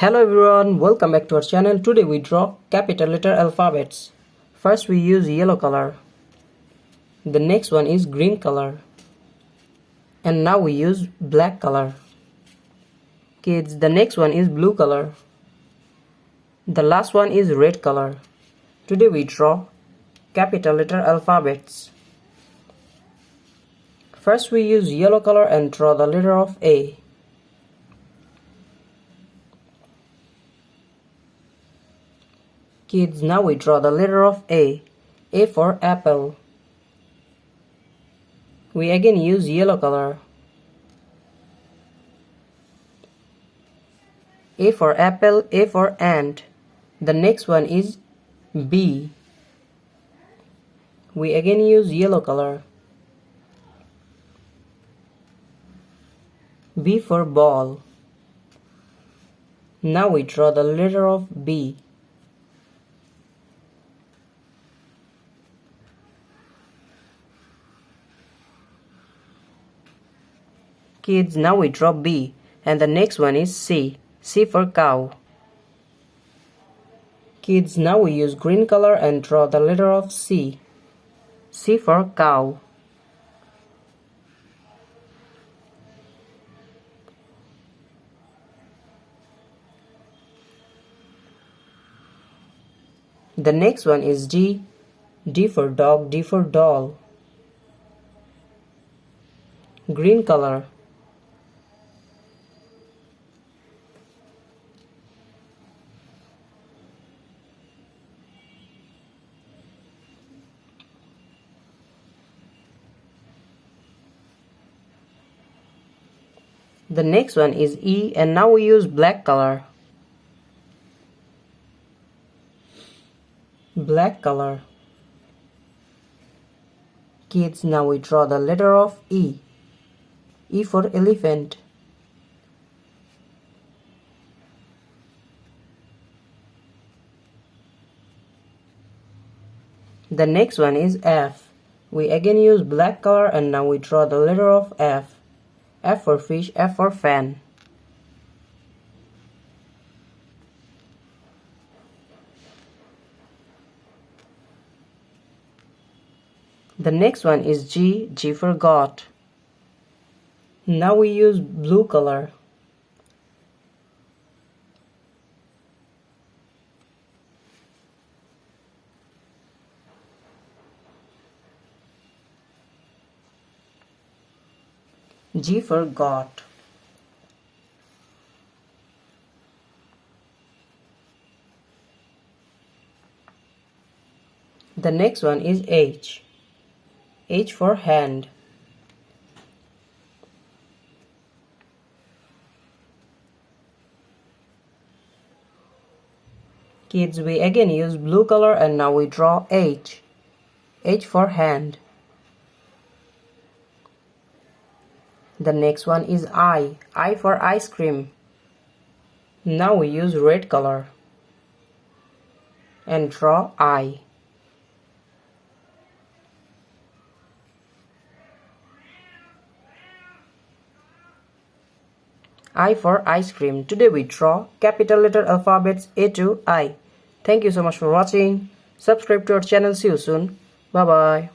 Hello everyone, welcome back to our channel. Today we draw capital letter alphabets. First we use yellow color. The next one is green color. And now we use black color. Kids, the next one is blue color. The last one is red color. Today we draw capital letter alphabets. First we use yellow color and draw the letter of A. Kids, now we draw the letter of A. A for apple. We again use yellow color. A for apple, A for ant. The next one is B. We again use yellow color. B for ball. Now we draw the letter of B. Kids, now we draw B, and the next one is C. C for cow. Kids, now we use green color and draw the letter of C. C for cow. The next one is D. D for dog, D for doll. Green color. The next one is E, and now we use black color. Black color. Kids, now we draw the letter of E. E for elephant. The next one is F. We again use black color and now we draw the letter of F. F for fish, F for fan. The next one is G. G for goat. Now we use blue color. G for goat. The next one is H. H for hand. Kids, we again use blue color and now we draw H. H for hand. The next one is I. I for ice cream. Now we use red color and draw I. I for ice cream. Today we draw capital letter alphabets A to I. Thank you so much for watching. Subscribe to our channel. See you soon. Bye bye.